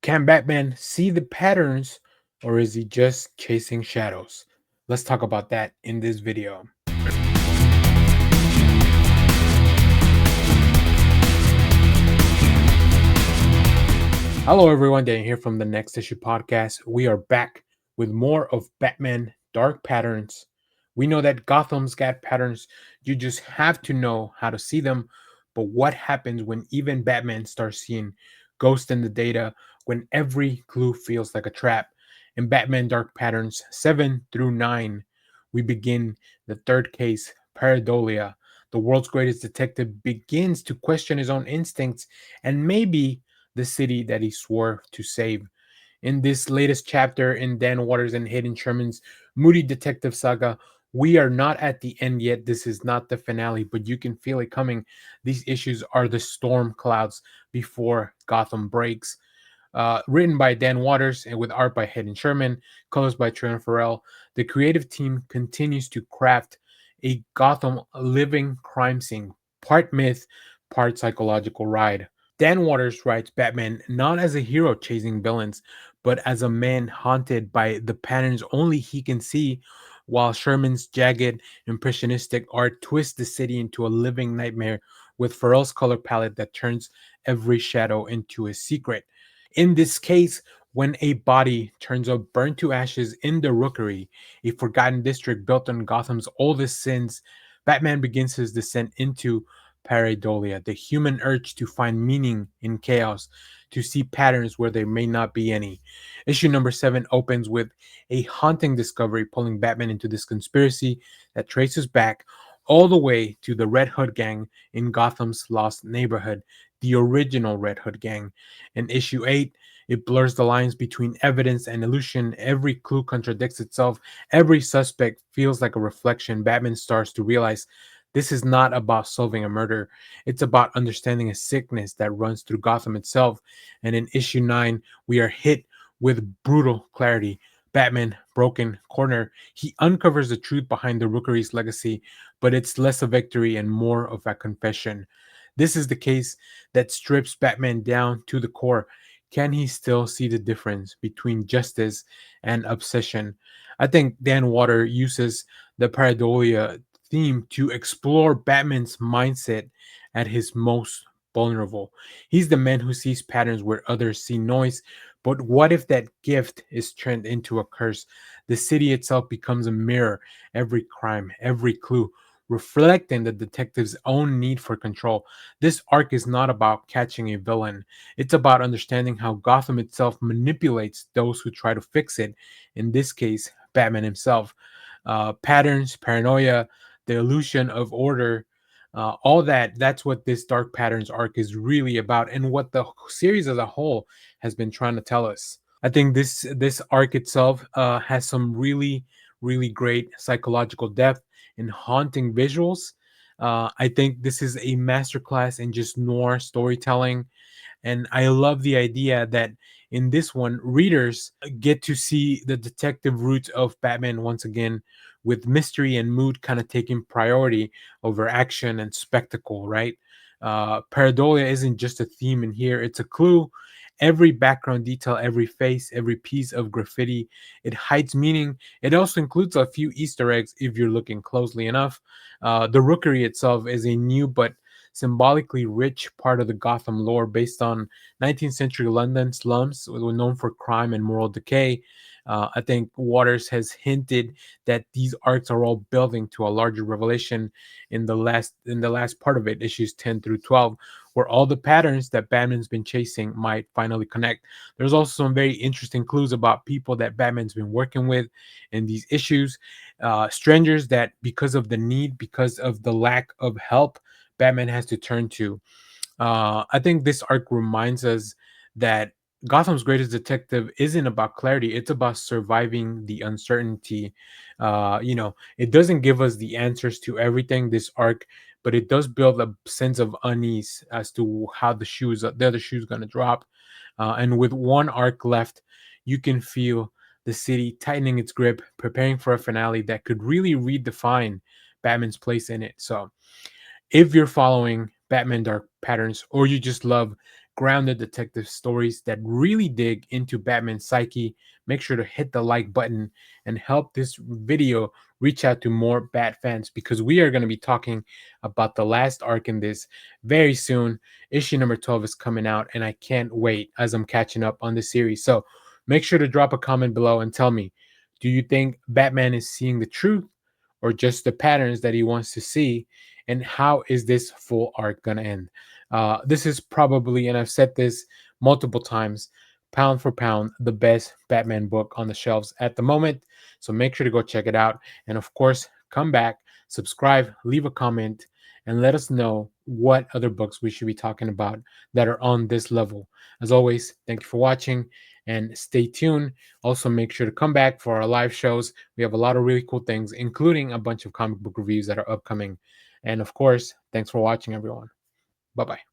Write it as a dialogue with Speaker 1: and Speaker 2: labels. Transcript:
Speaker 1: Can Batman see the patterns or is he just chasing shadows? Let's talk about that in this video. Hello, everyone. Dan here from the Next Issue Podcast. We are back with more of Batman Dark Patterns. We know that Gotham's got patterns. You just have to know how to see them. But what happens when even Batman starts seeing ghosts in the data, when every clue feels like a trap? In Batman Dark Patterns 7 through 9, we begin the third case, Pareidolia. The world's greatest detective begins to question his own instincts and maybe the city that he swore to save. In this latest chapter in Dan Waters and Hayden Sherman's moody detective saga, we are not at the end yet. This is not the finale, but you can feel it coming. These issues are the storm clouds before Gotham breaks. Written by Dan Waters and with art by Hayden Sherman, colors by Tríona Farrell, the creative team continues to craft a Gotham living crime scene, part myth, part psychological ride. Dan Waters writes Batman not as a hero chasing villains, but as a man haunted by the patterns only he can see, while Sherman's jagged, impressionistic art twists the city into a living nightmare with Farrell's color palette that turns every shadow into a secret. In this case, when a body turns up burnt to ashes in the Rookery, a forgotten district built on Gotham's oldest sins, Batman begins his descent into Pareidolia, the human urge to find meaning in chaos, to see patterns where there may not be any. Issue number 7 opens with a haunting discovery pulling Batman into this conspiracy that traces back all the way to the Red Hood gang in Gotham's lost neighborhood, the original Red Hood gang. In issue 8, it blurs the lines between evidence and illusion. Every clue contradicts itself. Every suspect feels like a reflection. Batman starts to realize this is not about solving a murder. It's about understanding a sickness that runs through Gotham itself. And in issue 9, we are hit with brutal clarity. Batman, broken corner. He uncovers the truth behind the Rookery's legacy, but it's less a victory and more of a confession. This is the case that strips Batman down to the core. Can he still see the difference between justice and obsession? I think Dan Water uses the Pareidolia theme to explore Batman's mindset at his most vulnerable. He's the man who sees patterns where others see noise. But what if that gift is turned into a curse? The city itself becomes a mirror, every crime, every clue, reflecting the detective's own need for control. This arc is not about catching a villain, it's about understanding how Gotham itself manipulates those who try to fix it. In this case, Batman himself. Patterns, paranoia, the illusion of order, all that's what this Dark Patterns arc is really about, and what the series as a whole has been trying to tell us. I think this arc itself has some really great psychological depth and haunting visuals. I think this is a masterclass in just noir storytelling, and I love the idea that in this one, readers get to see the detective roots of Batman once again, with mystery and mood kind of taking priority over action and spectacle, right? Pareidolia isn't just a theme in here, it's a clue. Every background detail, every face, every piece of graffiti, it hides meaning. It also includes a few Easter eggs if you're looking closely enough. The Rookery itself is a new but symbolically rich part of the Gotham lore based on 19th century London slums, were known for crime and moral decay. I think Waters has hinted that these arcs are all building to a larger revelation in the last part of it, issues 10 through 12, where all the patterns that Batman's been chasing might finally connect. There's also some very interesting clues about people that Batman's been working with in these issues, strangers that because of the lack of help, Batman has to turn to. I think this arc reminds us that Gotham's greatest detective isn't about clarity, it's about surviving the uncertainty. It doesn't give us the answers to everything, this arc, but it does build a sense of unease as to how the other shoe's going to drop. And with one arc left, you can feel the city tightening its grip, preparing for a finale that could really redefine Batman's place in it. So, if you're following Batman Dark Patterns or you just love grounded detective stories that really dig into Batman's psyche, make sure to hit the like button and help this video reach out to more Bat fans, because we are going to be talking about the last arc in this very soon. Issue number 12 is coming out, and I can't wait as I'm catching up on the series. So make sure to drop a comment below and tell me, do you think Batman is seeing the truth or just the patterns that he wants to see? And how is this full arc going to end? This is probably, and I've said this multiple times, pound for pound, the best Batman book on the shelves at the moment. So make sure to go check it out. And of course, come back, subscribe, leave a comment, and let us know what other books we should be talking about that are on this level. As always, thank you for watching and stay tuned. Also, make sure to come back for our live shows. We have a lot of really cool things, including a bunch of comic book reviews that are upcoming. And of course, thanks for watching, everyone. Bye bye.